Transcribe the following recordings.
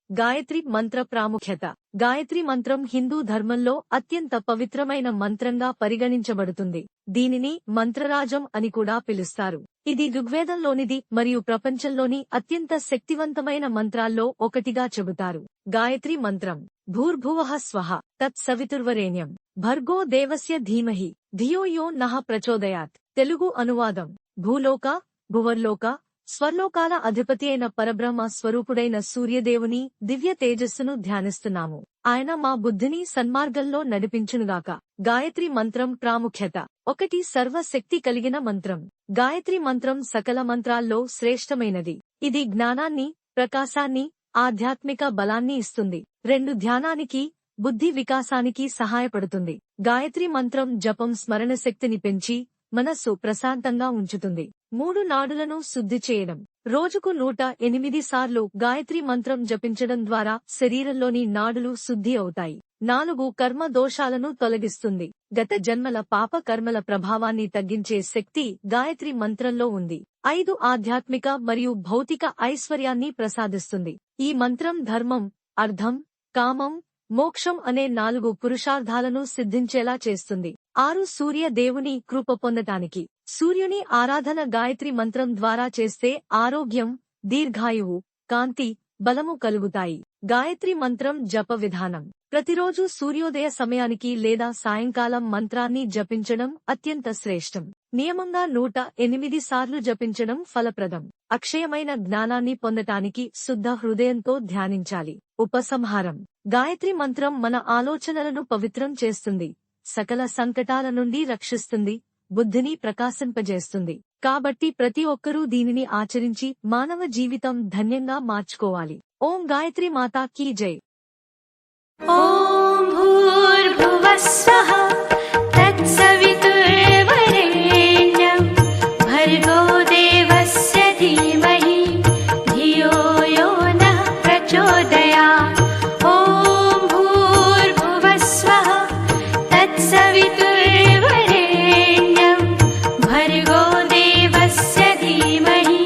గాయత్రి మంత్ర ప్రాముఖ్యత. గాయత్రి మంత్రం హిందూ ధర్మంలో అత్యంత పవిత్రమైన మంత్రంగా పరిగణించబడుతుంది. దీనిని మంత్రరాజం అని కూడా పిలుస్తారు. ఇది ఋగ్వేదంలోనిది మరియు ప్రపంచంలోని అత్యంత శక్తివంతమైన మంత్రాల్లో ఒకటిగా చెబుతారు. గాయత్రి మంత్రం భూర్భువః స్వః తత్సవితుర్వరేణ్యం భర్గో దేవస్య ధీమహి ధియో యో నః ప్రచోదయాత్. తెలుగు అనువాదం: భూలోక, భువర్లోక, స్వర్లోకాల అధిపతి అయిన పరబ్రహ్మ స్వరూపుడైన సూర్యదేవుని దివ్య తేజస్సును ధ్యానిస్తున్నాము. ఆయన మా బుద్ధిని సన్మార్గంలో నడిపించునుగాక. గాయత్రి మంత్రం ప్రాముఖ్యత. 1. సర్వశక్తి కలిగిన మంత్రం. గాయత్రి మంత్రం సకల మంత్రాల్లో శ్రేష్టమైనది. ఇది జ్ఞానాన్ని, ప్రకాశాన్ని, ఆధ్యాత్మిక బలాన్ని ఇస్తుంది. 2. ధ్యానానికి, బుద్ధి వికాసానికి సహాయపడుతుంది. గాయత్రి మంత్రం జపం స్మరణ శక్తిని పెంచి మనస్సు ప్రశాంతంగా ఉంచుతుంది. 3. నాడులను శుద్ధి చేయడం. రోజుకు 108 సార్లు గాయత్రి మంత్రం జపించడం ద్వారా శరీరంలోని నాడులు శుద్ధి అవుతాయి. 4. కర్మ దోషాలను తొలగిస్తుంది. గత జన్మల పాప కర్మల ప్రభావాన్ని తగ్గించే శక్తి గాయత్రి మంత్రంలో ఉంది. 5. ఆధ్యాత్మిక మరియు భౌతిక ఐశ్వర్యాన్ని ప్రసాదిస్తుంది. ఈ మంత్రం ధర్మం, అర్థం, కామం, మోక్షం అనే 4 పురుషార్థాలను సిద్ధించేలా చేస్తుంది. 6. సూర్య దేవుని కృప పొందటానికి. సూర్యుని ఆరాధన గాయత్రి మంత్రం ద్వారా చేస్తే ఆరోగ్యం, దీర్ఘాయువు, కాంతి, బలము కలుగుతాయి. గాయత్రి మంత్రం జప విధానం. ప్రతిరోజు సూర్యోదయ సమయానికి లేదా సాయంకాలం మంత్రాన్ని జపించడం అత్యంత శ్రేష్టం. నియమంగా 108 సార్లు జపించడం ఫలప్రదం. అక్షయమైన జ్ఞానాన్ని పొందటానికి శుద్ధ హృదయంతో ధ్యానించాలి. ఉపసంహారం. గాయత్రి మంత్రం మన ఆలోచనలను పవిత్రం చేస్తుంది, సకల సంకటాల నుండి రక్షిస్తుంది, బుద్ధిని ప్రకాశింపజేస్తుంది. కాబట్టి ప్రతి ఒక్కరూ దీనిని ఆచరించి మానవ జీవితం ధన్యంగా మార్చుకోవాలి. ఓం గాయత్రి మాతా కీ జై. ఓం భూర్భువః స్వః తత్సవితుర్వరేణ్యం భర్గో దేవస్య ధీమహి ధియో యో నః ప్రచోదయాత్. ఓం భూర్భువః స్వః తత్సవితుర్వరేణ్యం భర్గో దేవస్య ధీమహి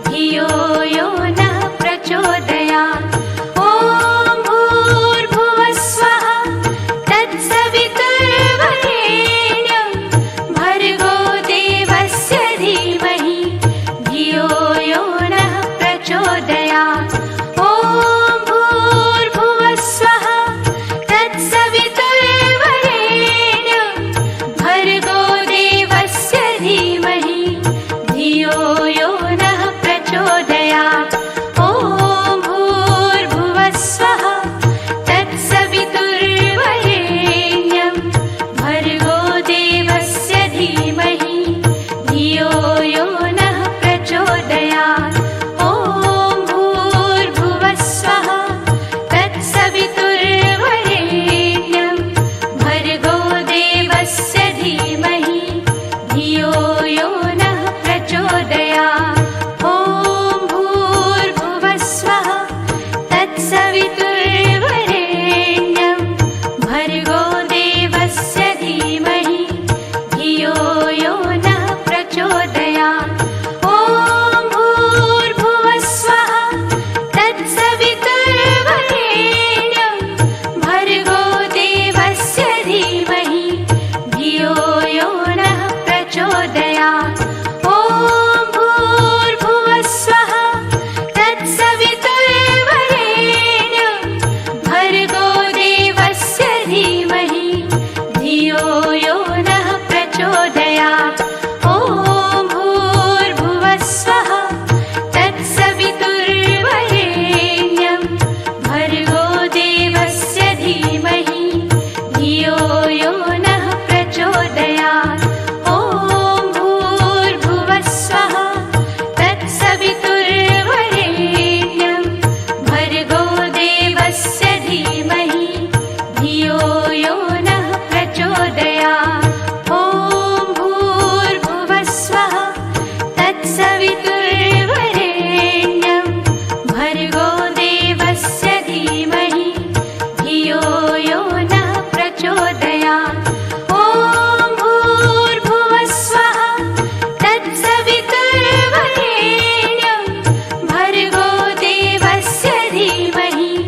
ధియో యో నః ప్రచోదయాత్. धिमहि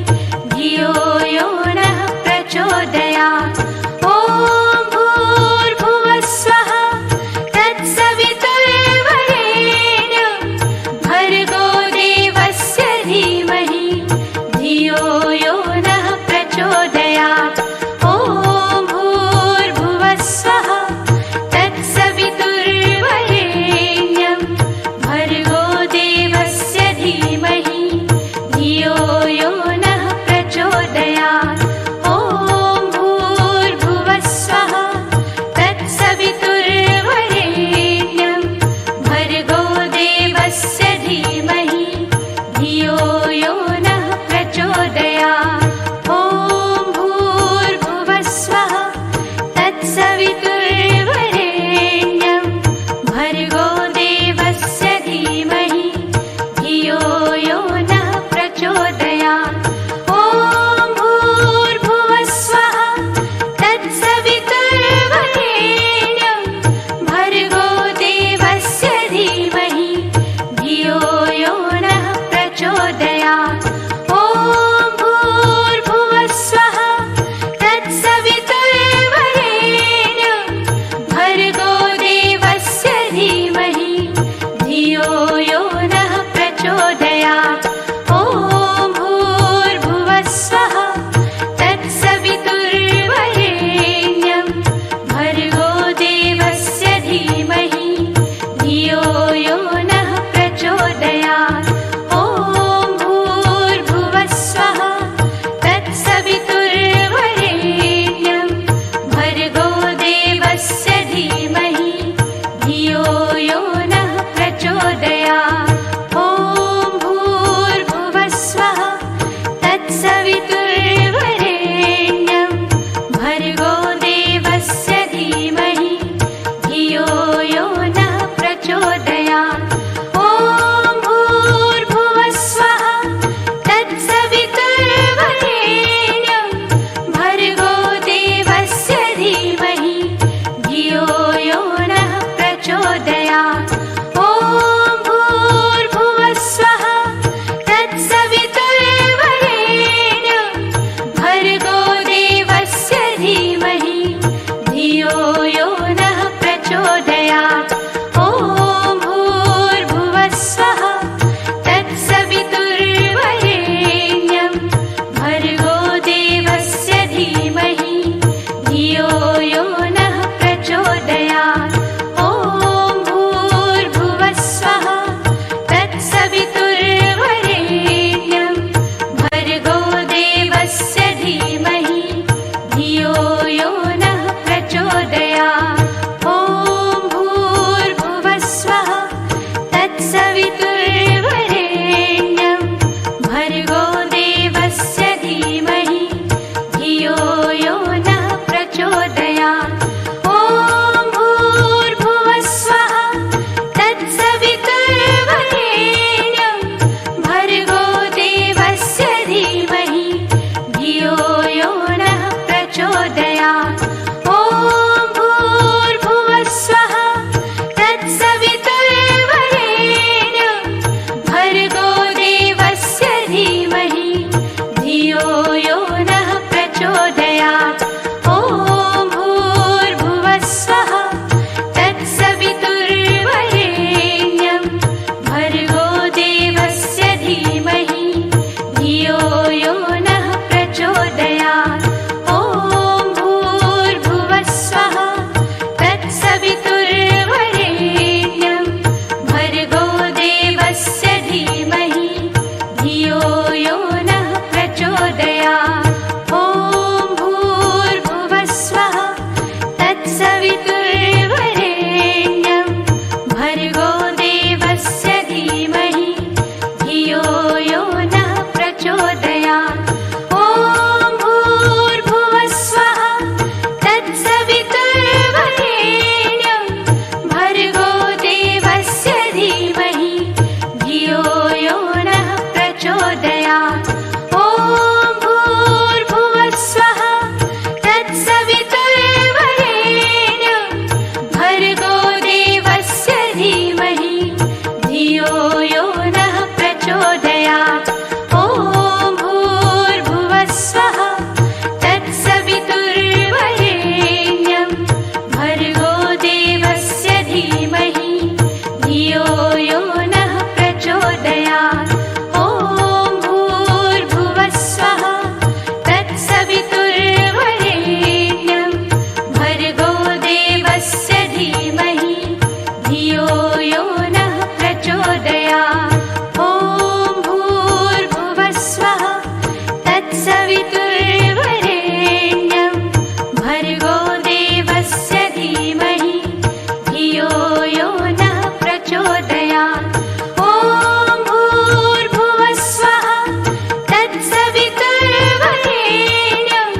तत्सवितुर्वरेण्यं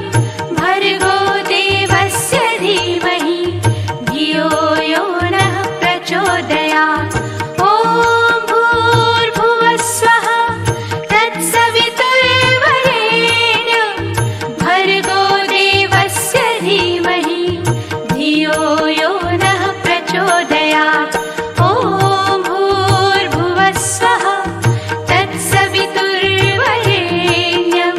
भर्गो देवस्य धीमहि धियो यो नः प्रचोदयात्। ॐ भूर्भुवः स्वः तत्सवितुर्वरेण्यं भर्गो देवस्य धीमहि धियो यो नः प्रचोदयात्। ॐ भूर्भुवः स्वः तत्सवितुर्वरेण्यं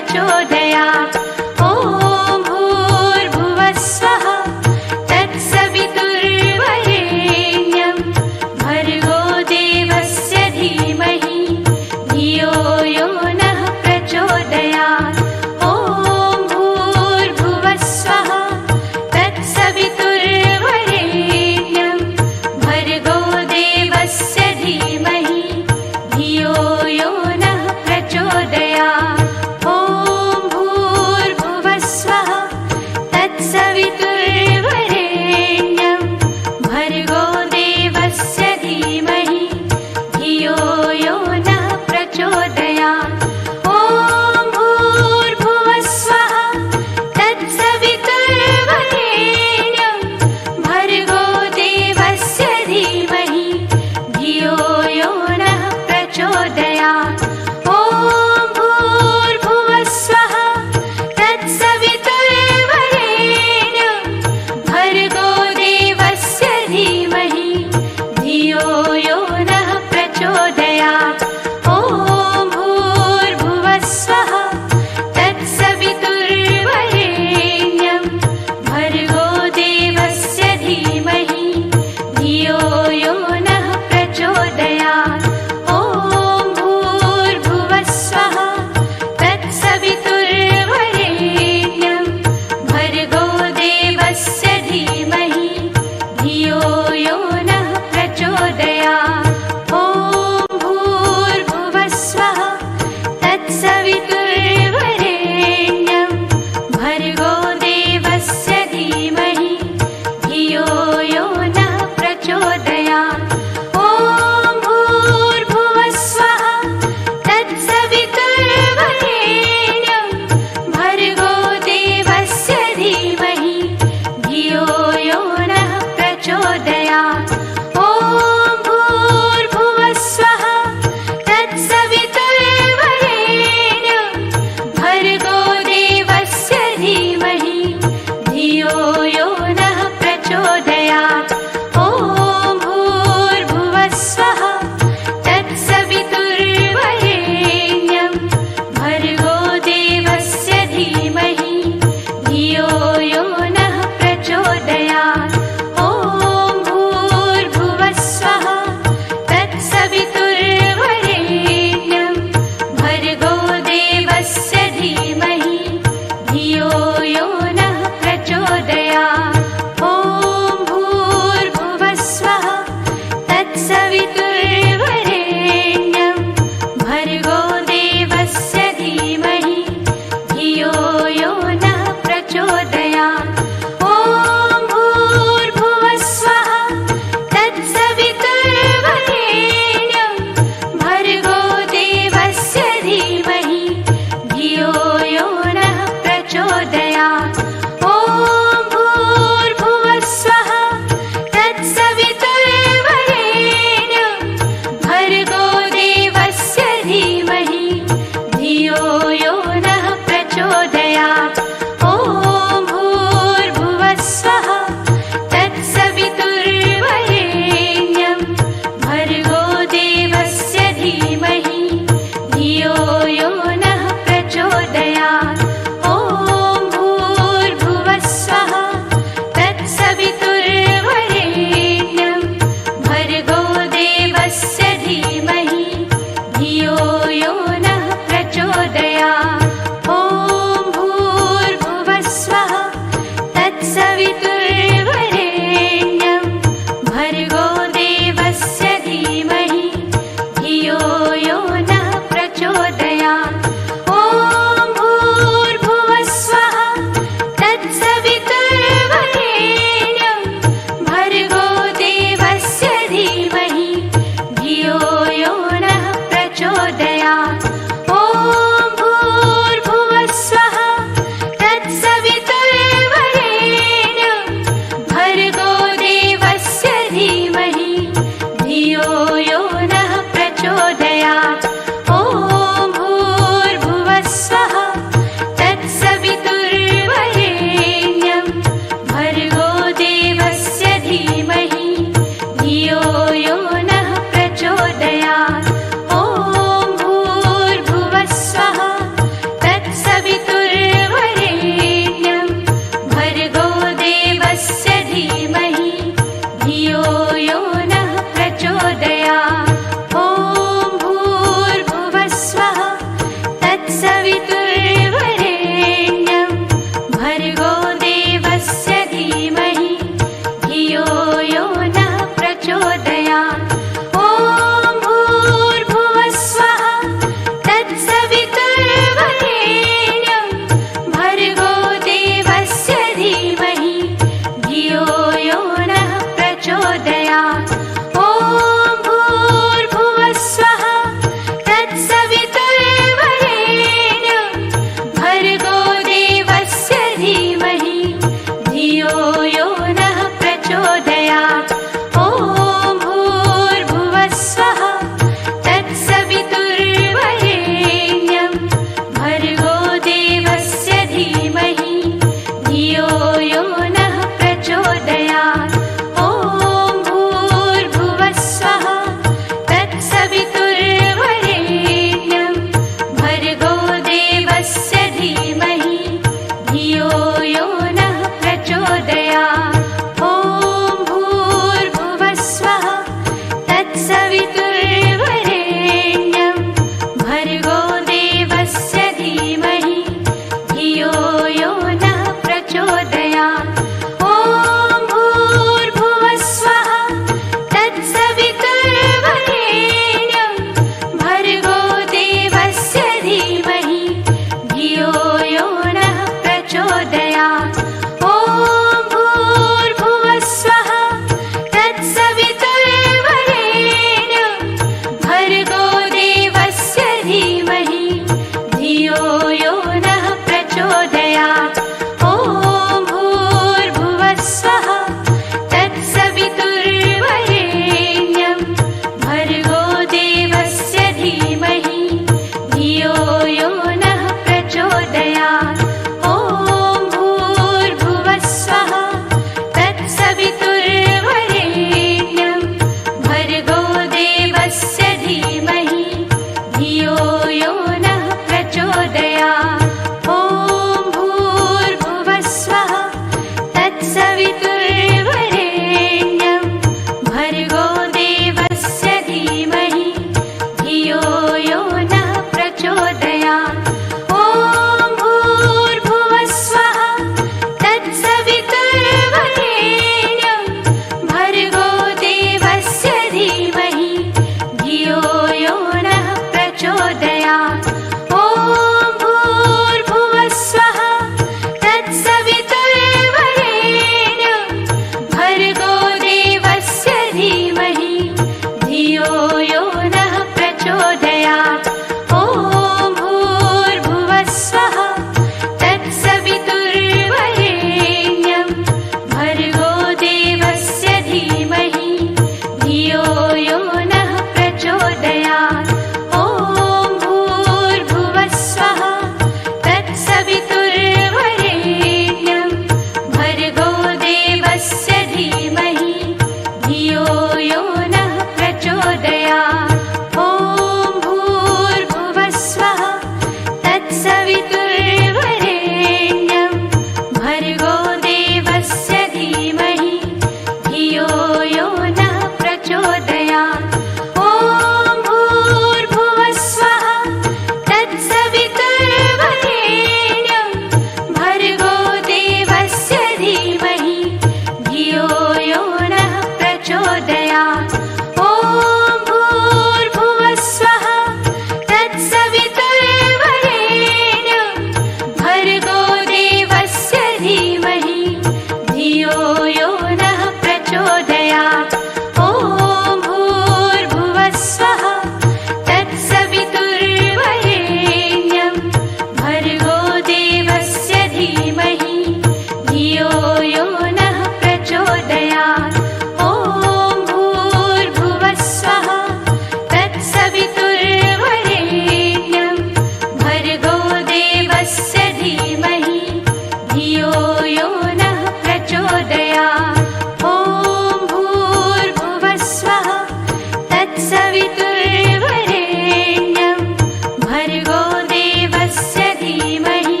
भर्गो देवस्य धीमहि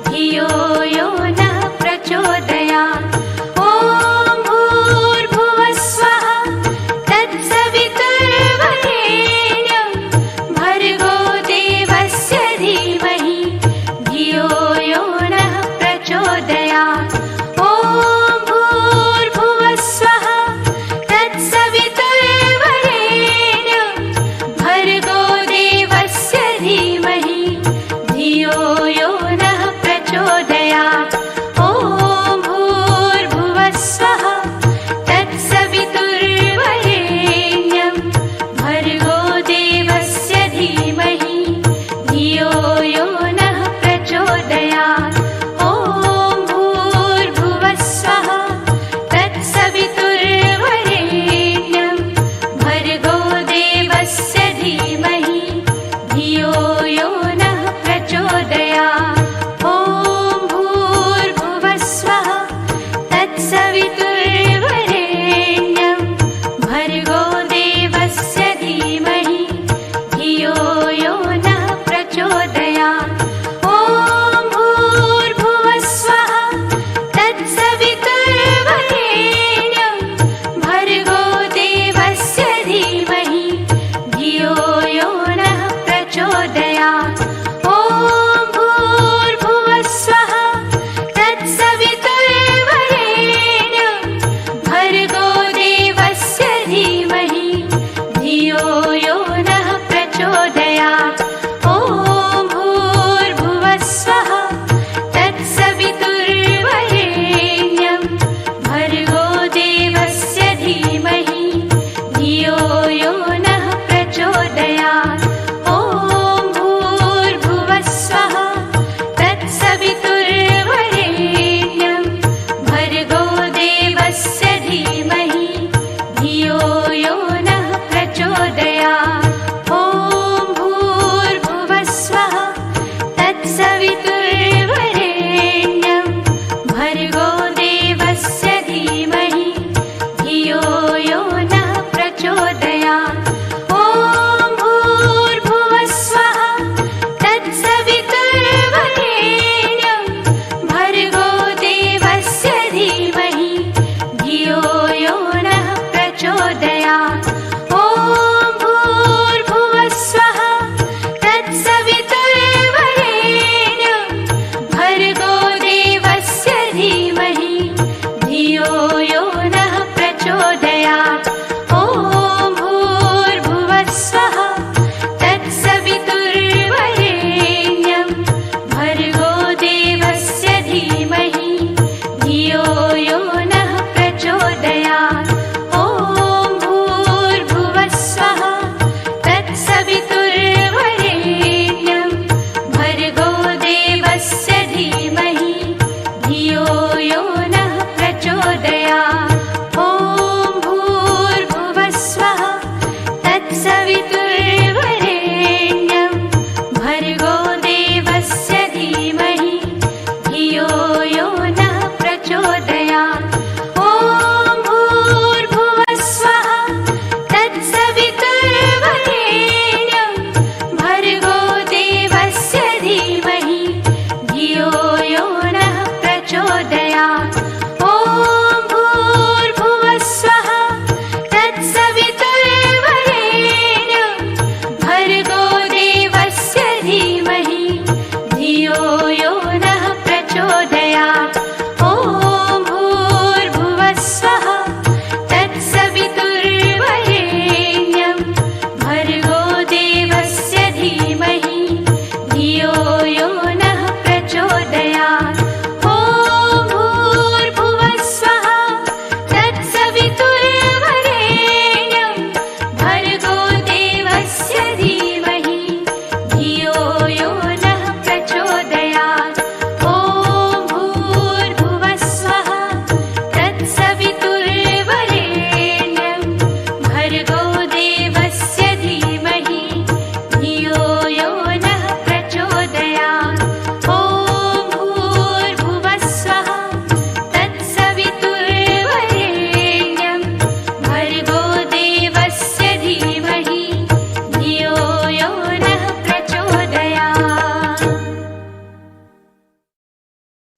धियो यो नः प्रचोदयात् ॐ भूर्भुवः स्वः तत्सवितुर्वरेण्यं भर्गो देवस्य धीमहि धियो यो नः प्रचोदयात् ॐ भूर्भुवः स्वः तत्सवितुर्वरेण्यं भर्गो देवस्य धीमहि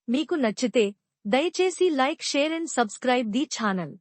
మీకు నచ్చితే దయచేసి like, share and subscribe the channel.